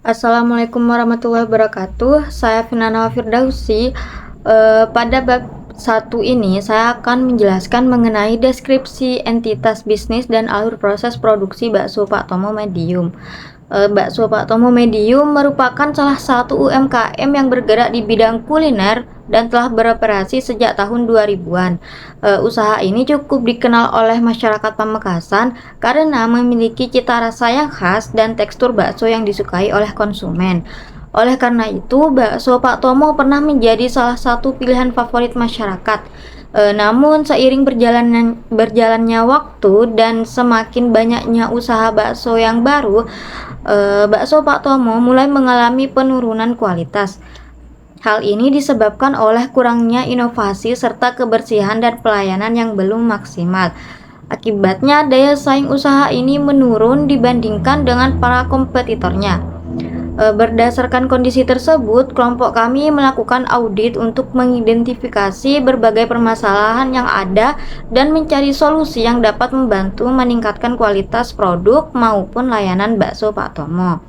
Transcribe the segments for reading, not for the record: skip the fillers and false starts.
Assalamualaikum warahmatullahi wabarakatuh. Saya Finana Firdausi. Pada bab 1 ini saya akan menjelaskan mengenai deskripsi entitas bisnis dan alur proses produksi bakso Pak Tomo Medium. Bakso Pak Tomo Medium merupakan salah satu UMKM yang bergerak di bidang kuliner dan telah beroperasi sejak tahun 2000-an. Usaha ini cukup dikenal oleh masyarakat Pamekasan karena memiliki cita rasa yang khas dan tekstur bakso yang disukai oleh konsumen. Oleh karena itu, bakso Pak Tomo pernah menjadi salah satu pilihan favorit masyarakat. Namun seiring berjalannya waktu dan semakin banyaknya usaha bakso yang baru, bakso Pak Tomo mulai mengalami penurunan kualitas. Hal ini disebabkan oleh kurangnya inovasi serta kebersihan dan pelayanan yang belum maksimal. Akibatnya, daya saing usaha ini menurun dibandingkan dengan para kompetitornya. Berdasarkan kondisi tersebut, kelompok kami melakukan audit untuk mengidentifikasi berbagai permasalahan yang ada dan mencari solusi yang dapat membantu meningkatkan kualitas produk maupun layanan bakso Pak Tomo.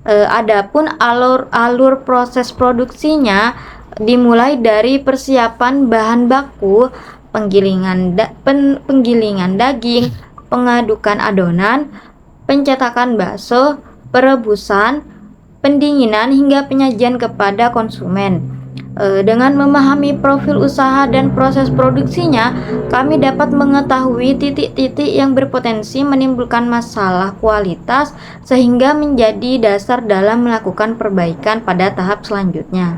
Adapun alur proses produksinya dimulai dari persiapan bahan baku, penggilingan daging, pengadukan adonan, pencetakan bakso, perebusan, pendinginan hingga penyajian kepada konsumen. Dengan memahami profil usaha dan proses produksinya, kami dapat mengetahui titik-titik yang berpotensi menimbulkan masalah kualitas sehingga menjadi dasar dalam melakukan perbaikan pada tahap selanjutnya.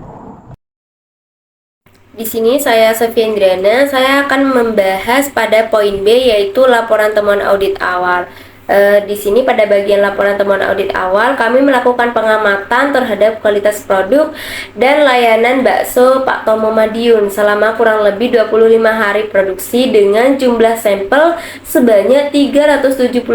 Di sini saya Sofia Indriana, saya akan membahas pada poin B yaitu laporan temuan audit awal. Di sini pada bagian laporan temuan audit awal kami melakukan pengamatan terhadap kualitas produk dan layanan bakso Pak Tomo Madiun selama kurang lebih 25 hari produksi dengan jumlah sampel sebanyak 375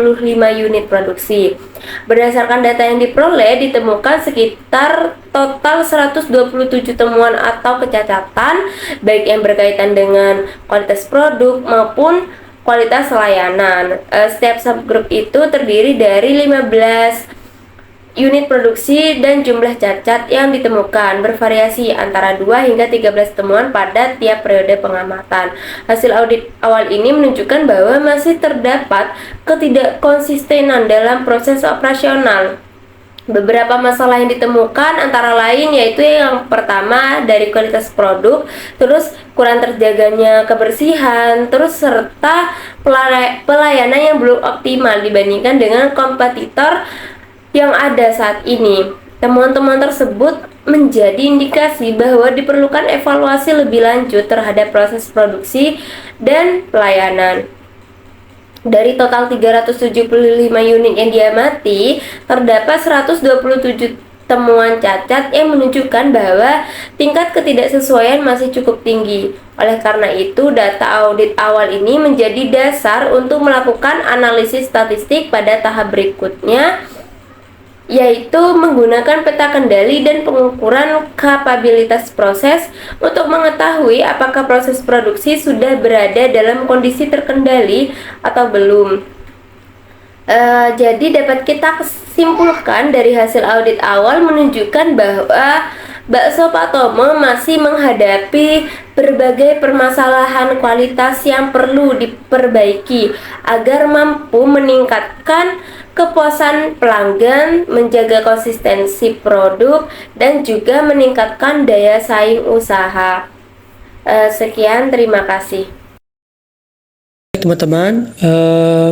unit produksi. Berdasarkan data yang diperoleh, ditemukan sekitar total 127 temuan atau kecacatan baik yang berkaitan dengan kualitas produk maupun kualitas layanan. Setiap subgrup itu terdiri dari 15 unit produksi dan jumlah cacat yang ditemukan bervariasi antara 2 hingga 13 temuan pada tiap periode pengamatan. Hasil audit awal ini menunjukkan bahwa masih terdapat ketidakkonsistenan dalam proses operasional. Beberapa masalah yang ditemukan antara lain yaitu yang pertama dari kualitas produk, terus kurang terjaganya kebersihan, terus serta pelayanan yang belum optimal dibandingkan dengan kompetitor yang ada saat ini. Temuan-temuan tersebut menjadi indikasi bahwa diperlukan evaluasi lebih lanjut terhadap proses produksi dan pelayanan. Dari total 375 unit yang diamati, terdapat 127 temuan cacat yang menunjukkan bahwa tingkat ketidaksesuaian masih cukup tinggi. Oleh karena itu, data audit awal ini menjadi dasar untuk melakukan analisis statistik pada tahap berikutnya, yaitu menggunakan peta kendali dan pengukuran kapabilitas proses untuk mengetahui apakah proses produksi sudah berada dalam kondisi terkendali atau belum. Jadi dapat kita simpulkan dari hasil audit awal menunjukkan bahwa bakso Pak Tomo masih menghadapi berbagai permasalahan kualitas yang perlu diperbaiki agar mampu meningkatkan kepuasan pelanggan, menjaga konsistensi produk, dan juga meningkatkan daya saing usaha. Sekian, terima kasih. Teman-teman,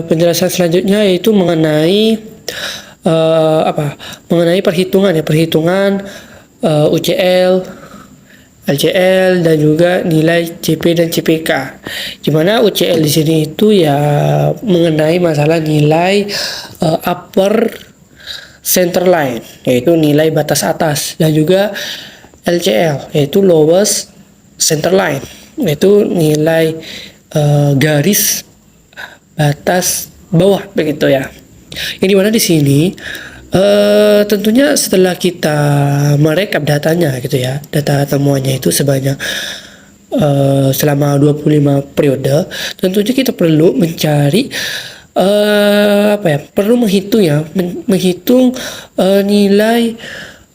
penjelasan selanjutnya yaitu mengenai mengenai perhitungan UCL, LCL dan juga nilai CP dan CPK. Di mana UCL di sini itu ya mengenai masalah nilai upper center line, yaitu nilai batas atas, dan juga LCL yaitu lowest center line, yaitu nilai garis batas bawah, begitu ya. Yang dimana di sini tentunya setelah kita merekap datanya gitu ya, data temuannya itu sebanyak selama 25 periode, tentunya kita perlu mencari perlu menghitung ya, menghitung nilai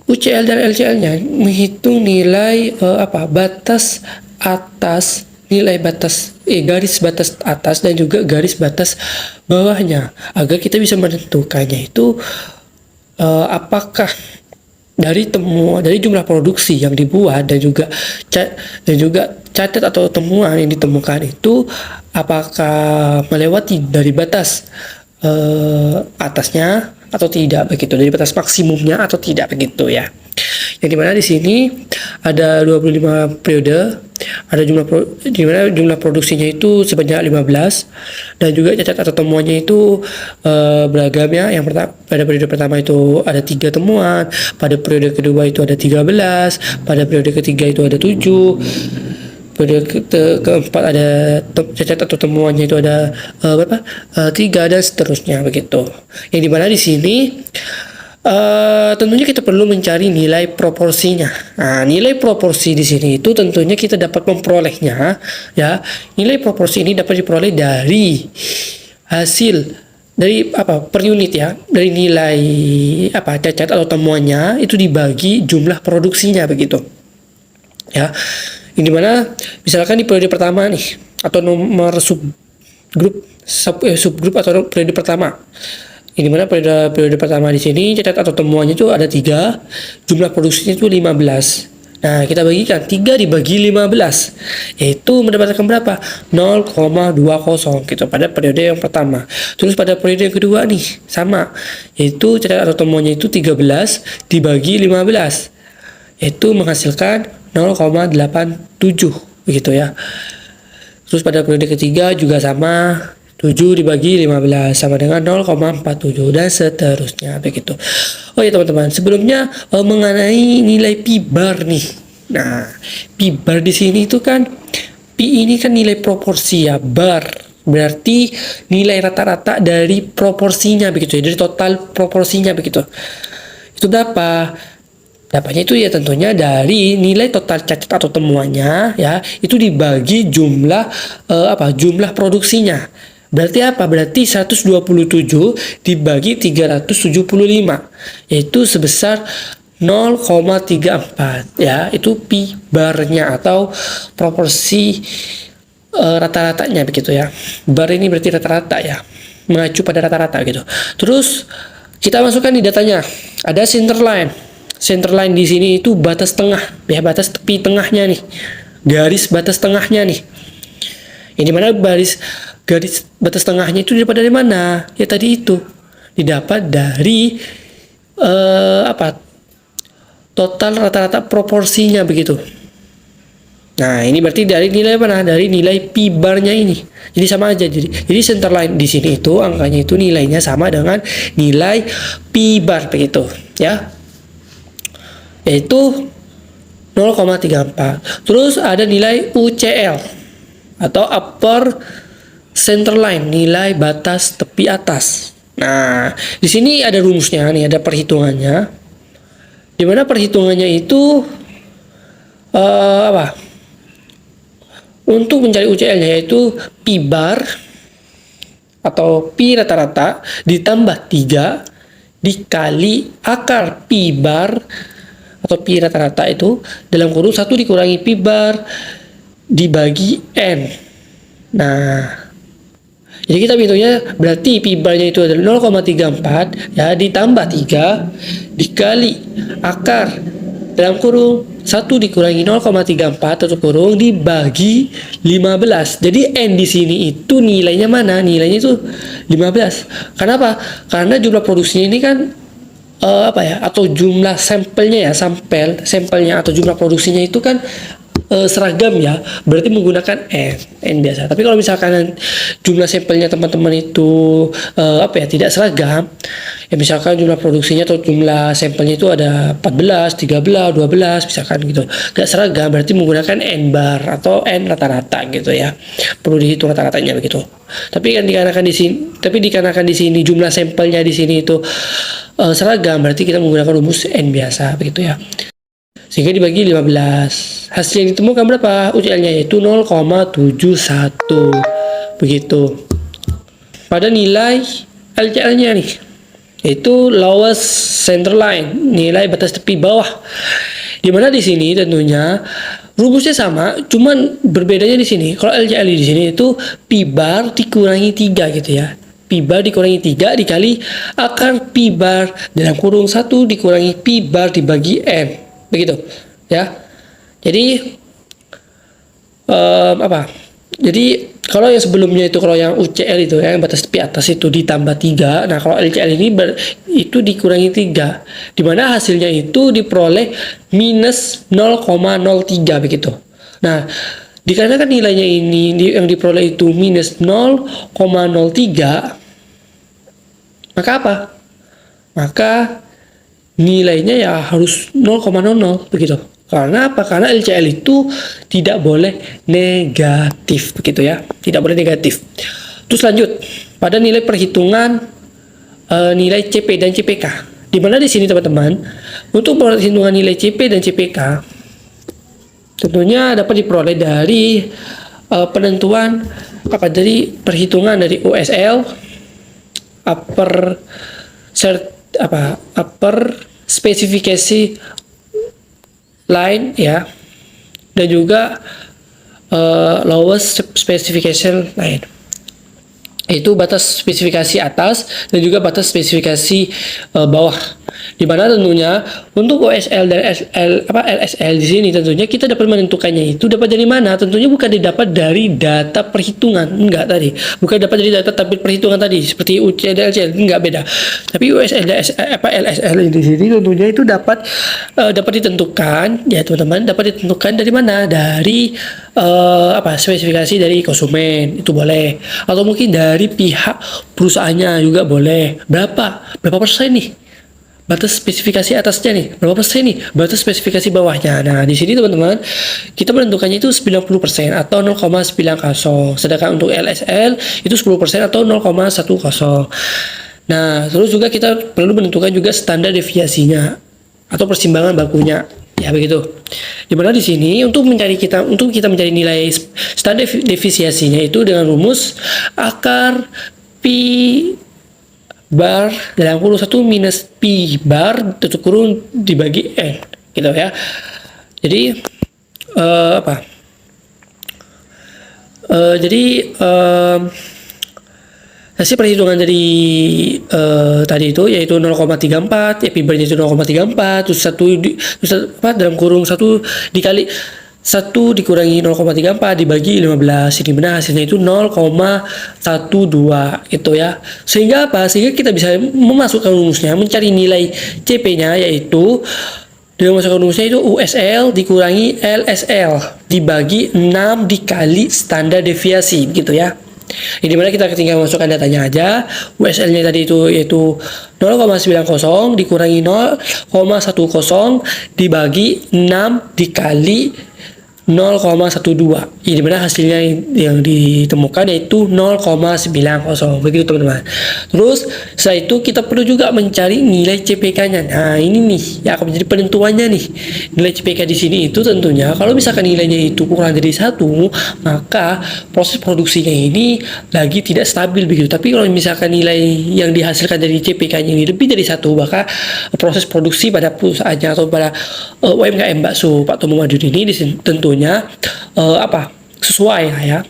UCL dan LCL-nya, menghitung nilai batas atas, nilai batas garis batas atas dan juga garis batas bawahnya, agar kita bisa menentukannya itu apakah dari jumlah produksi yang dibuat dan juga catat atau temuan yang ditemukan itu apakah melewati dari batas atasnya atau tidak begitu, dari batas maksimumnya atau tidak begitu ya. Yang dimana di sini ada 25 periode, ada jumlah produksinya itu sebanyak 15 dan juga cacat atau temuannya itu beragam ya. Yang pertama, pada periode pertama itu ada 3 temuan, pada periode kedua itu ada 13, pada periode ketiga itu ada 7, periode keempat ada cacat atau temuannya itu ada 3 dan seterusnya begitu. Yang dimana di sini tentunya kita perlu mencari nilai proporsinya. Nah, nilai proporsi di sini itu tentunya kita dapat memperolehnya ya. Nilai proporsi ini dapat diperoleh dari hasil dari per unit ya, dari nilai cacat atau temuannya itu dibagi jumlah produksinya begitu. Ya. Ini dimana misalkan di periode pertama nih atau nomor subgrup atau periode pertama. Ini mana periode pertama di sini catat atau temuannya itu ada 3, jumlah produksinya itu 15. Nah, kita bagikan 3 dibagi 15, yaitu mendapatkan berapa? 0,20 gitu pada periode yang pertama. Terus pada periode yang kedua nih sama, yaitu catat atau temuannya itu 13 dibagi 15, yaitu menghasilkan 0,87 begitu ya. Terus pada periode ketiga juga sama, 7 dibagi 15 sama dengan 0,47 dan seterusnya begitu. Oh ya teman-teman, sebelumnya mengenai nilai pi bar nih. Nah, pi bar di sini itu kan pi ini kan nilai proporsi ya, bar berarti nilai rata-rata dari proporsinya begitu ya, dari total proporsinya begitu. Itu berapa? Dapatnya itu ya tentunya dari nilai total cacat atau temuannya ya, itu dibagi jumlah jumlah produksinya. Berarti apa? Berarti 127 dibagi 375, yaitu sebesar 0,34 ya, itu pi barnya atau proporsi rata-ratanya begitu ya. Bar ini berarti rata-rata ya, mengacu pada rata-rata gitu. Terus kita masukkan di datanya, ada center line. Center line di sini itu batas tengah ya, batas tepi tengahnya nih, garis batas tengahnya nih. Ini mana garis batas tengahnya itu didapat dari mana? Ya tadi itu didapat dari total rata-rata proporsinya begitu. Nah, ini berarti dari nilai mana? Dari nilai pi barnya ini. Jadi sama aja. Jadi center line di sini itu angkanya itu nilainya sama dengan nilai pi bar begitu, ya. Yaitu 0,34. Terus ada nilai UCL atau upper center line, nilai batas tepi atas. Nah, di sini ada rumusnya nih, ada perhitungannya. Di mana perhitungannya itu untuk mencari UCL-nya yaitu pi bar atau pi rata-rata ditambah 3 dikali akar pi bar atau pi rata-rata itu dalam kurung 1 dikurangi pi bar dibagi n. Nah, jadi kita hitungnya berarti pi barnya itu adalah 0,34 ya, ditambah 3 dikali akar dalam kurung 1 dikurangi 0,34 tutup kurung dibagi 15. Jadi n di sini itu nilainya mana? Nilainya itu 15. Kenapa? Karena jumlah produksinya ini kan atau jumlah sampelnya ya, sampelnya atau jumlah produksinya itu kan seragam ya, berarti menggunakan n biasa. Tapi kalau misalkan jumlah sampelnya teman-teman itu tidak seragam ya, misalkan jumlah produksinya atau jumlah sampelnya itu ada 14, 13, 12 misalkan gitu, gak seragam, berarti menggunakan n bar atau n rata-rata gitu ya, perlu dihitung rata-ratanya begitu. Tapi kan dikarenakan di sini jumlah sampelnya di sini itu seragam, berarti kita menggunakan rumus n biasa begitu ya, sehingga dibagi 15. Hasil yang ditemukan berapa? UCL-nya yaitu 0,71 begitu. pada nilai LCL-nya nih, yaitu lowest center line, nilai batas tepi bawah. Dimana di sini tentunya rumusnya sama, cuman berbedanya di sini. Kalau LCL di sini itu P bar dikurangi 3 gitu ya. P bar dikurangi 3 dikali akar P bar dalam kurung 1 dikurangi P bar dibagi N. Begitu ya. Jadi Jadi kalau yang sebelumnya itu, kalau yang UCL itu yang batas tepi atas itu ditambah 3. Nah, kalau LCL ini itu dikurangi 3. Dimana hasilnya itu diperoleh minus 0,03 begitu. Nah, dikarenakan nilainya ini yang diperoleh itu minus 0,03, maka apa? Maka nilainya ya harus 0,00 begitu. Karena apa? Karena LCL itu tidak boleh negatif begitu ya. Tidak boleh negatif. Terus lanjut pada nilai perhitungan nilai CP dan CPK. Di mana di sini teman-teman, untuk perhitungan nilai CP dan CPK tentunya dapat diperoleh dari penentuan dari perhitungan dari USL upper spesifikasi line ya, dan juga lowest specification line, itu batas spesifikasi atas dan juga batas spesifikasi bawah. Dimana tentunya untuk OSL dan LSL di sini tentunya kita dapat menentukannya itu dapat dari mana? Tentunya bukan didapat dari data perhitungan, enggak tadi. Bukan dapat dari data tabel perhitungan tadi seperti UC dan LCL, enggak beda. Tapi OSL dan LSL di sini tentunya itu dapat ditentukan ya teman-teman, dapat ditentukan dari mana? Dari spesifikasi dari konsumen itu boleh, atau mungkin dari pihak perusahaannya juga boleh. Berapa persen nih batas spesifikasi atasnya nih, berapa persen nih batas spesifikasi bawahnya. Nah, di sini teman-teman kita menentukannya itu 90% atau 0,90. Sedangkan untuk LSL itu 10% atau 0,10. Nah, terus juga kita perlu menentukan juga standar deviasinya atau persimbangan bakunya. Ya begitu. Dimana di sini untuk kita mencari nilai standar deviasinya itu dengan rumus akar P bar dalam kurung 1 minus P bar tutup kurung dibagi N gitu ya. Jadi hasil perhitungan dari tadi itu yaitu 0,34 ya, P bar-nya itu 0,34 terus dalam kurung 1 dikali 1 dikurangi 0,34 dibagi 15, ini benar hasilnya itu 0,12 gitu ya. Sehingga apa? Sehingga kita bisa memasukkan rumusnya, mencari nilai CP-nya yaitu dengan memasukkan rumusnya itu USL dikurangi LSL dibagi 6 dikali standar deviasi gitu ya. Ini dimana kita tinggal masukkan datanya aja. USL-nya tadi itu yaitu 0,90 dikurangi 0,10 dibagi 6 dikali 0,12. Ini dimana hasilnya yang ditemukan yaitu 0,90 begitu teman-teman. Terus setelah itu kita perlu juga mencari nilai CPK-nya. Nah, ini nih yang akan menjadi penentuannya nih. Nilai CPK di sini itu tentunya kalau misalkan nilainya itu kurang dari 1, maka proses produksinya ini lagi tidak stabil begitu. Tapi kalau misalkan nilai yang dihasilkan dari CPK-nya ini lebih dari 1, maka proses produksi pada perusahaannya atau pada UMKM bakso Pak Tomo Madiun ini tentunya sesuai ya,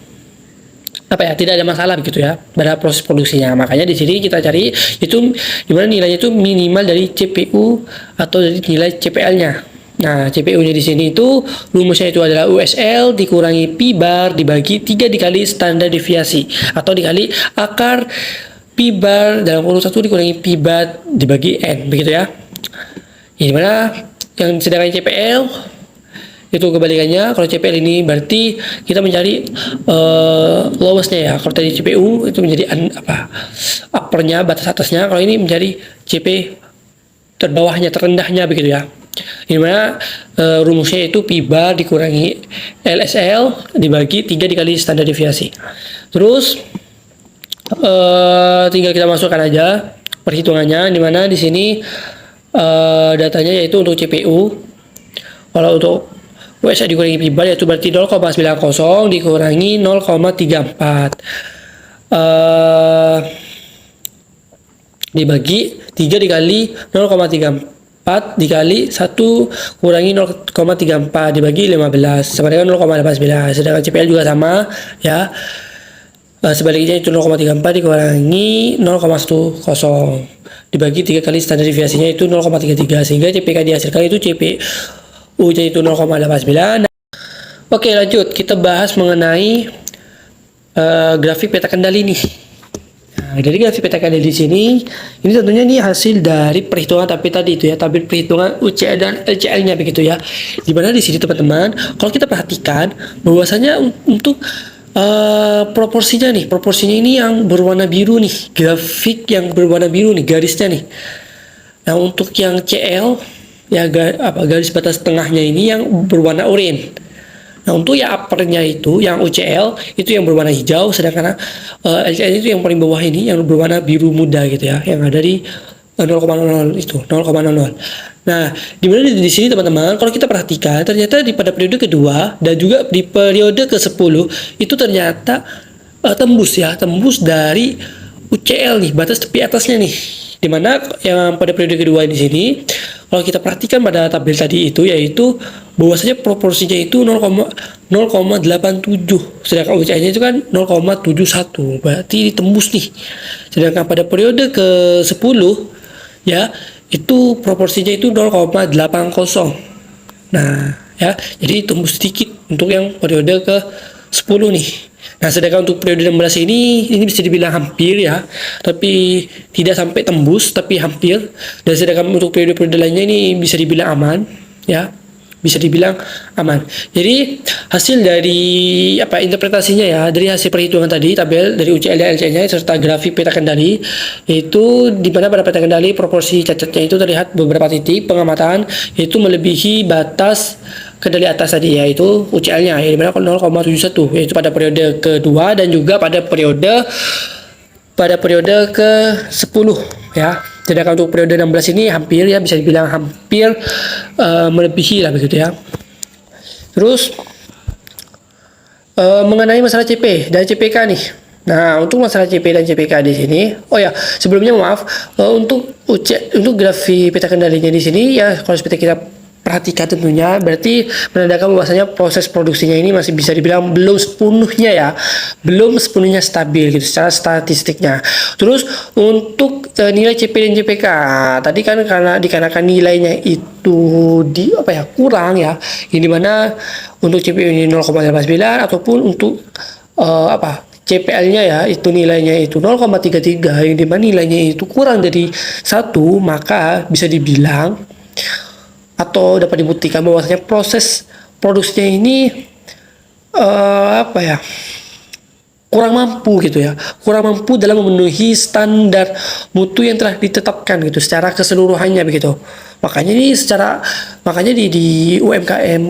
tidak ada masalah begitu ya pada proses produksinya. Makanya di sini kita cari itu dimana nilainya itu minimal dari CPU atau dari nilai CPL-nya. Nah, CPU-nya di sini itu rumusnya itu adalah USL dikurangi P bar dibagi 3 dikali standar deviasi atau dikali akar P bar dalam kurung 1 dikurangi P bar dibagi N begitu ya. Ini mana yang sedangkan CPL itu kebalikannya. Kalau CPL ini berarti kita mencari lowestnya ya. Kalau tadi CPU itu menjadi uppernya, batas atasnya. Kalau ini menjadi CP terbawahnya, terendahnya begitu ya. Ini mana rumusnya itu P bar dikurangi LSL dibagi 3 dikali standar deviasi. Terus tinggal kita masukkan aja perhitungannya, di mana di sini datanya yaitu untuk CPU. Kalau untuk USL dikurangi P bar yaitu berarti 0,90 dikurangi 0,34. eh, dibagi 3 dikali 0,34 dikali 1 kurangi 0,34 dibagi 15 sama dengan 0,18. Sedangkan CPL juga sama ya. Sebaliknya itu 0,34 dikurangi 0,10 dibagi 3 kali standar deviasinya itu 0,33 sehingga CPK dihasilkan itu CPU-nya itu 0,89. Oke, lanjut kita bahas mengenai grafik peta kendali nih. Nah, dari grafik peta kendali di sini, ini tentunya nih hasil dari perhitungan tadi itu ya, tabel perhitungan UCL dan LCL-nya begitu ya. Dimana di sini teman-teman, kalau kita perhatikan bahwasanya untuk proporsinya ini yang berwarna biru nih, grafik yang berwarna biru nih garisnya nih. Nah untuk yang CL ya garis batas tengahnya ini yang berwarna oranye. Nah untuk yang uppernya itu yang UCL itu yang berwarna hijau, sedangkan LCL itu yang paling bawah ini yang berwarna biru muda gitu ya, yang ada di 0,00 itu 0,00. Nah, dimana di sini teman-teman, kalau kita perhatikan ternyata pada periode kedua dan juga di periode ke-10 itu ternyata tembus dari UCL nih, batas tepi atasnya nih. Dimana yang pada periode kedua di sini, kalau kita perhatikan pada tabel tadi itu yaitu bahwasanya proporsinya itu 0,87, sedangkan UCL-nya itu kan 0,71, berarti tembus nih. Sedangkan pada periode ke-10 ya itu proporsinya itu 0,80. Nah ya jadi tembus sedikit untuk yang periode ke 10 nih. Nah sedangkan untuk periode 16 ini bisa dibilang hampir ya, tapi tidak sampai tembus tapi hampir. Dan sedangkan untuk periode-periode lainnya ini bisa dibilang aman ya, bisa dibilang aman. Jadi hasil dari interpretasinya ya, dari hasil perhitungan tadi tabel dari UCL dan LCL-nya serta grafik peta kendali, yaitu di mana pada peta kendali proporsi cacatnya itu terlihat beberapa titik pengamatan yaitu melebihi batas kendali atas tadi yaitu UCL-nya ya, dimana 0,71 yaitu pada periode kedua dan juga pada periode ke-10 ya. Sedangkan untuk periode 16 ini hampir ya, bisa dibilang hampir melebihi lah begitu ya. Terus mengenai masalah CP dan CPK nih. Nah, untuk masalah CP dan CPK di sini, oh ya, sebelumnya maaf, untuk grafik peta kendalinya di sini ya, kalau seperti kita perhatikan tentunya berarti menandakan bahwasanya proses produksinya ini masih bisa dibilang belum sepenuhnya stabil gitu secara statistiknya. Terus untuk nilai CP dan CPK tadi kan karena dikarenakan nilainya itu kurang ya, yang dimana untuk CP ini 0,89 ataupun untuk CPL-nya ya itu nilainya itu 0,33, yang dimana nilainya itu kurang dari 1, maka bisa dibilang atau dapat dibuktikan bahwasanya proses produksinya ini kurang mampu dalam memenuhi standar mutu yang telah ditetapkan gitu secara keseluruhannya begitu. Makanya di UMKM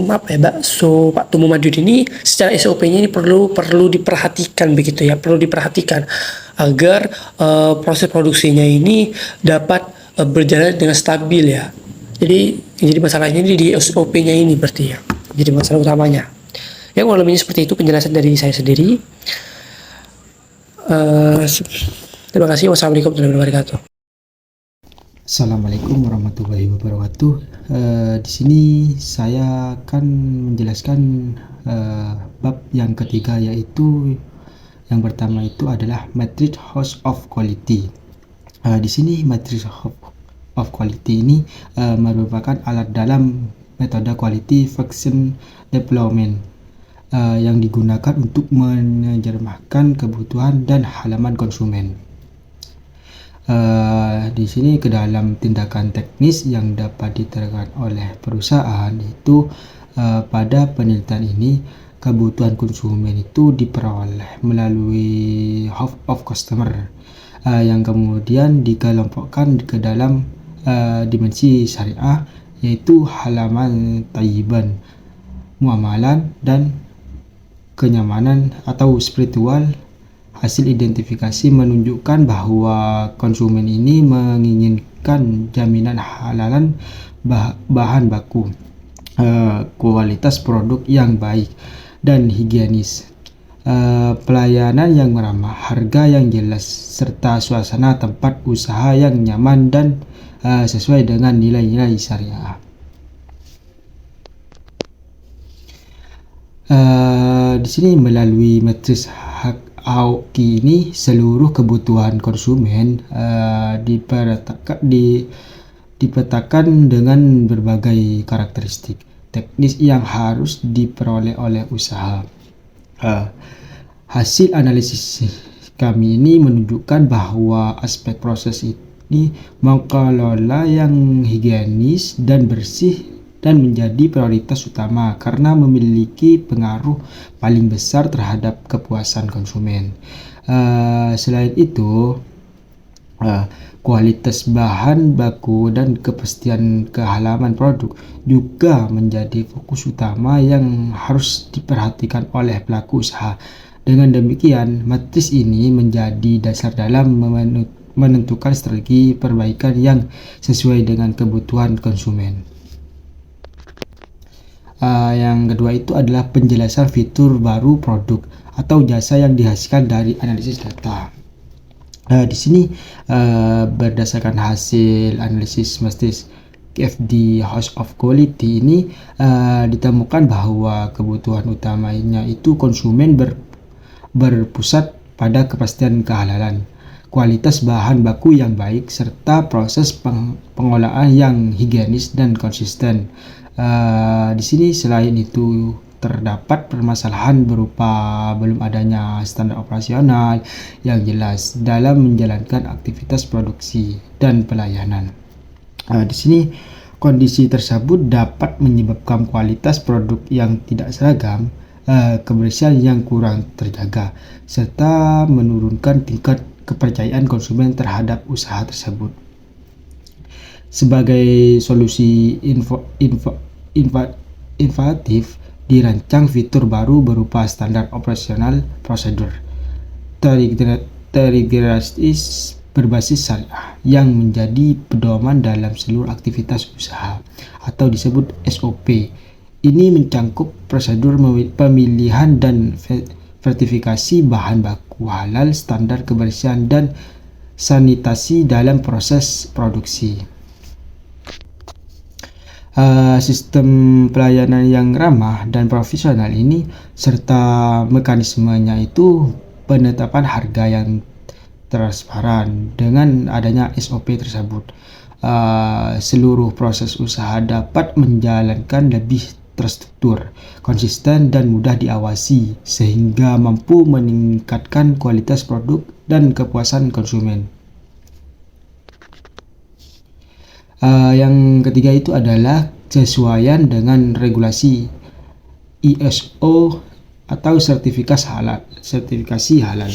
bakso Pak Tumu Madiun ini secara SOP-nya ini perlu diperhatikan begitu ya, perlu diperhatikan agar proses produksinya ini dapat berjalan dengan stabil ya. Jadi masalahnya di SOP-nya ini berarti ya. Jadi masalah utamanya. Ya kurang lebihnya seperti itu penjelasan dari saya sendiri. Terima kasih. Wassalamualaikum warahmatullahi wabarakatuh. Assalamualaikum warahmatullahi wabarakatuh. Di sini saya akan menjelaskan bab yang ketiga, yaitu yang pertama itu adalah Matrix House of Quality. Di sini Matrix of Quality ini merupakan alat dalam metode quality function development yang digunakan untuk menerjemahkan kebutuhan dan halaman konsumen. Di sini ke dalam tindakan teknis yang dapat diterapkan oleh perusahaan, itu pada penelitian ini kebutuhan konsumen itu diperoleh melalui half of customer yang kemudian dikelompokkan ke dalam dimensi syariah, yaitu halaman tayyiban, muamalan, dan kenyamanan atau spiritual. Hasil identifikasi menunjukkan bahwa konsumen ini menginginkan jaminan halalan bahan baku, kualitas produk yang baik dan higienis, pelayanan yang ramah, harga yang jelas, serta suasana tempat usaha yang nyaman dan sesuai dengan nilai-nilai syariah. Di sini melalui matriks Aoki ini seluruh kebutuhan konsumen dipetakan dengan berbagai karakteristik teknis yang harus diperoleh oleh usaha. Hasil analisis kami ini menunjukkan bahwa aspek proses ini mengelola yang higienis dan bersih dan menjadi prioritas utama karena memiliki pengaruh paling besar terhadap kepuasan konsumen. Selain itu, kualitas bahan baku dan kepastian kehalalan produk juga menjadi fokus utama yang harus diperhatikan oleh pelaku usaha. Dengan demikian, matriks ini menjadi dasar dalam menentukan strategi perbaikan yang sesuai dengan kebutuhan konsumen. Yang kedua itu adalah penjelasan fitur baru produk atau jasa yang dihasilkan dari analisis data. Di sini berdasarkan hasil analisis matriks KFD House of Quality ini ditemukan bahwa kebutuhan utamanya itu konsumen berpusat pada kepastian kehalalan, kualitas bahan baku yang baik, serta proses pengolahan yang higienis dan konsisten. Di sini selain itu terdapat permasalahan berupa belum adanya standar operasional yang jelas dalam menjalankan aktivitas produksi dan pelayanan. Di sini kondisi tersebut dapat menyebabkan kualitas produk yang tidak seragam, kebersihan yang kurang terjaga, serta menurunkan tingkat kepercayaan konsumen terhadap usaha tersebut. Sebagai solusi inovatif, dirancang fitur baru berupa standar operasional prosedur terintegrasi berbasis syariah yang menjadi pedoman dalam seluruh aktivitas usaha atau disebut SOP. Ini mencakup prosedur pemilihan dan sertifikasi bahan baku halal, standar kebersihan dan sanitasi dalam proses produksi. Sistem pelayanan yang ramah dan profesional ini serta mekanismenya itu penetapan harga yang transparan. Dengan adanya SOP tersebut, seluruh proses usaha dapat menjalankan lebih terstruktur, konsisten dan mudah diawasi sehingga mampu meningkatkan kualitas produk dan kepuasan konsumen. Yang ketiga itu adalah sesuaian dengan regulasi ISO atau sertifikasi halal.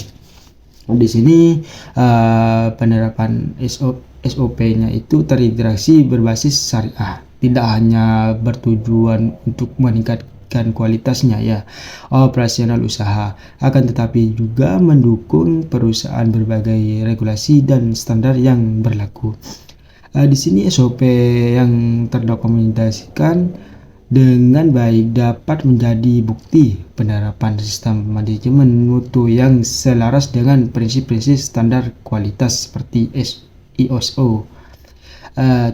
Di sini penerapan SOP-nya itu terintegrasi berbasis syariah, tidak hanya bertujuan untuk meningkatkan kualitasnya operasional usaha, akan tetapi juga mendukung perusahaan berbagai regulasi dan standar yang berlaku. Di sini SOP yang terdokumentasikan dengan baik dapat menjadi bukti penerapan sistem manajemen mutu yang selaras dengan prinsip-prinsip standar kualitas seperti ISO,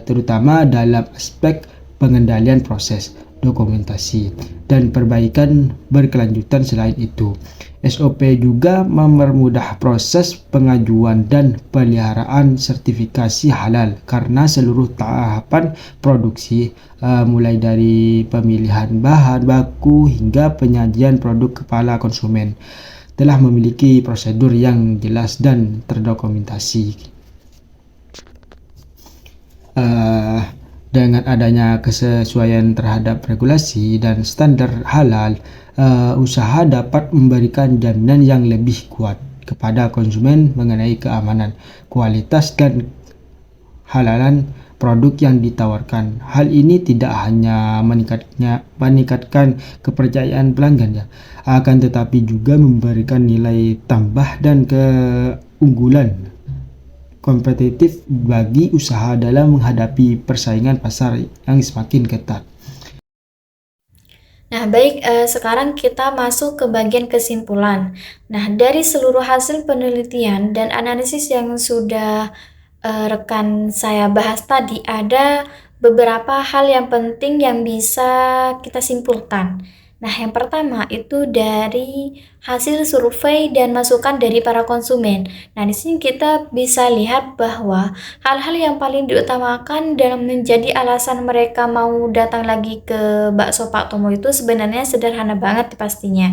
terutama dalam aspek pengendalian proses, dokumentasi, dan perbaikan berkelanjutan. Selain itu, SOP juga mempermudah proses pengajuan dan peliharaan sertifikasi halal karena seluruh tahapan produksi, mulai dari pemilihan bahan baku hingga penyajian produk kepada konsumen, telah memiliki prosedur yang jelas dan terdokumentasi. Dengan adanya kesesuaian terhadap regulasi dan standar halal, usaha dapat memberikan jaminan yang lebih kuat kepada konsumen mengenai keamanan, kualitas, dan halalan produk yang ditawarkan. Hal ini tidak hanya meningkatkan kepercayaan pelanggan akan tetapi juga memberikan nilai tambah dan keunggulan kompetitif bagi usaha dalam menghadapi persaingan pasar yang semakin ketat. Nah, baik, sekarang kita masuk ke bagian kesimpulan. Nah, dari seluruh hasil penelitian dan analisis yang sudah rekan saya bahas tadi, ada beberapa hal yang penting yang bisa kita simpulkan. Nah, yang pertama itu dari hasil survei dan masukan dari para konsumen. Nah, di sini kita bisa lihat bahwa hal-hal yang paling diutamakan dalam menjadi alasan mereka mau datang lagi ke bakso Pak Tomo itu sebenarnya sederhana banget pastinya.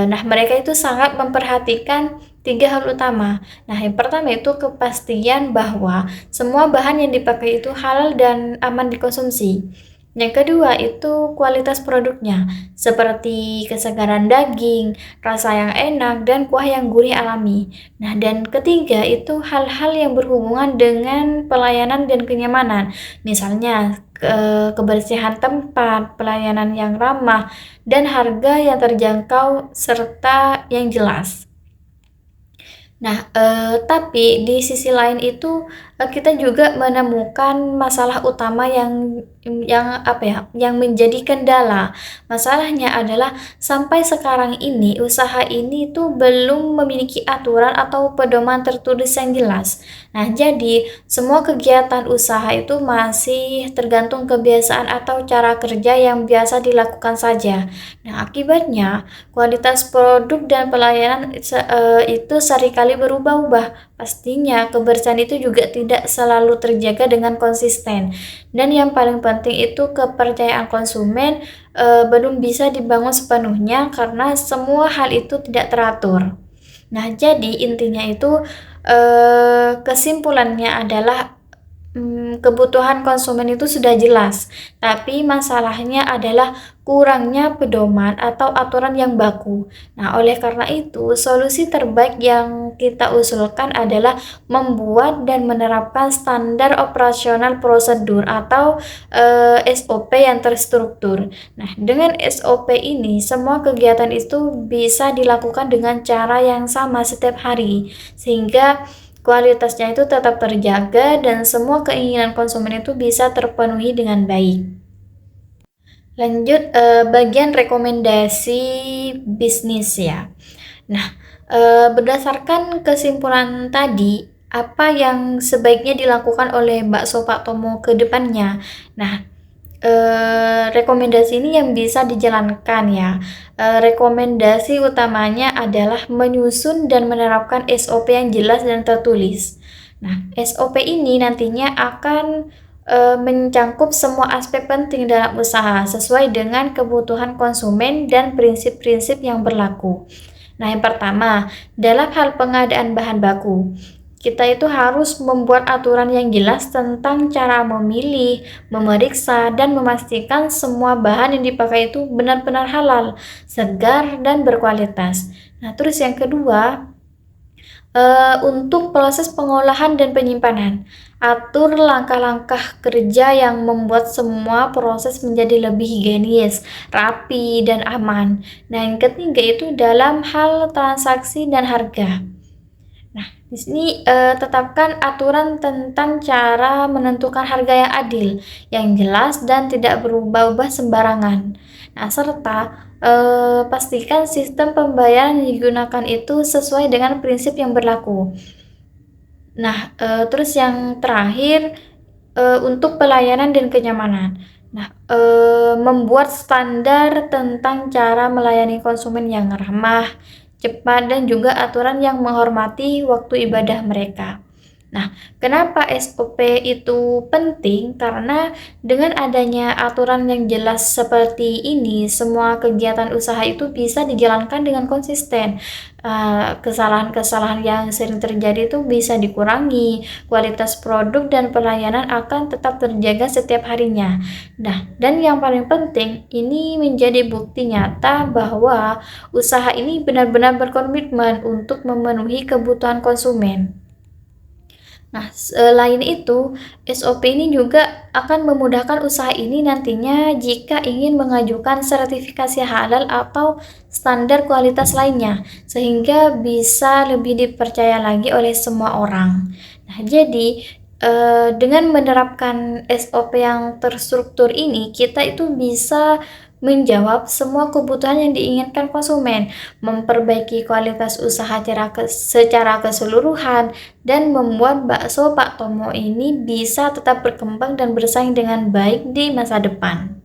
Nah, mereka itu sangat memperhatikan 3 hal utama. Nah, yang pertama itu kepastian bahwa semua bahan yang dipakai itu halal dan aman dikonsumsi. Yang kedua itu kualitas produknya, seperti kesegaran daging, rasa yang enak, dan kuah yang gurih alami. Nah, dan ketiga itu hal-hal yang berhubungan dengan pelayanan dan kenyamanan. Misalnya, kebersihan tempat, pelayanan yang ramah, dan harga yang terjangkau serta yang jelas. Nah, tapi di sisi lain itu, kita juga menemukan masalah utama yang menjadi kendala. Masalahnya adalah sampai sekarang ini usaha ini tuh belum memiliki aturan atau pedoman tertulis yang jelas. Nah, jadi semua kegiatan usaha itu masih tergantung kebiasaan atau cara kerja yang biasa dilakukan saja. Nah, akibatnya kualitas produk dan pelayanan itu seringkali berubah-ubah. Pastinya kebersihan itu juga tidak selalu terjaga dengan konsisten. Dan yang paling penting itu kepercayaan konsumen belum bisa dibangun sepenuhnya karena semua hal itu tidak teratur. Nah, jadi intinya itu kesimpulannya adalah kebutuhan konsumen itu sudah jelas, tapi masalahnya adalah kurangnya pedoman atau aturan yang baku. Nah, oleh karena itu, solusi terbaik yang kita usulkan adalah membuat dan menerapkan standar operasional prosedur atau SOP yang terstruktur. Nah, dengan SOP ini, semua kegiatan itu bisa dilakukan dengan cara yang sama setiap hari, sehingga kualitasnya itu tetap terjaga dan semua keinginan konsumen itu bisa terpenuhi dengan baik. Lanjut bagian rekomendasi bisnis ya. Nah, berdasarkan kesimpulan tadi, apa yang sebaiknya dilakukan oleh Bakso Pak Tomo ke depannya? Nah, rekomendasi ini yang bisa dijalankan ya. Rekomendasi utamanya adalah menyusun dan menerapkan SOP yang jelas dan tertulis. Nah, SOP ini nantinya akan mencangkup semua aspek penting dalam usaha sesuai dengan kebutuhan konsumen dan prinsip-prinsip yang berlaku. Nah, yang pertama, dalam hal pengadaan bahan baku, kita itu harus membuat aturan yang jelas tentang cara memilih, memeriksa, dan memastikan semua bahan yang dipakai itu benar-benar halal, segar, dan berkualitas. Nah, terus yang kedua, untuk proses pengolahan dan penyimpanan, atur langkah-langkah kerja yang membuat semua proses menjadi lebih higienis, rapi, dan aman. Nah, yang ketiga itu dalam hal transaksi dan harga. Nah, di sini tetapkan aturan tentang cara menentukan harga yang adil, yang jelas dan tidak berubah-ubah sembarangan. Nah, serta pastikan sistem pembayaran yang digunakan itu sesuai dengan prinsip yang berlaku. Nah, terus yang terakhir untuk pelayanan dan kenyamanan. Nah, membuat standar tentang cara melayani konsumen yang ramah, cepat, dan juga aturan yang menghormati waktu ibadah mereka. Nah, kenapa SOP itu penting? Karena dengan adanya aturan yang jelas seperti ini, semua kegiatan usaha itu bisa dijalankan dengan konsisten. Kesalahan-kesalahan yang sering terjadi itu bisa dikurangi, kualitas produk dan pelayanan akan tetap terjaga setiap harinya. Nah, dan yang paling penting, ini menjadi bukti nyata bahwa usaha ini benar-benar berkomitmen untuk memenuhi kebutuhan konsumen. Nah, selain itu, SOP ini juga akan memudahkan usaha ini nantinya jika ingin mengajukan sertifikasi halal atau standar kualitas lainnya, sehingga bisa lebih dipercaya lagi oleh semua orang. Nah, jadi dengan menerapkan SOP yang terstruktur ini, kita itu bisa menjawab semua kebutuhan yang diinginkan konsumen, memperbaiki kualitas usaha secara keseluruhan, dan membuat bakso Pak Tomo ini bisa tetap berkembang dan bersaing dengan baik di masa depan.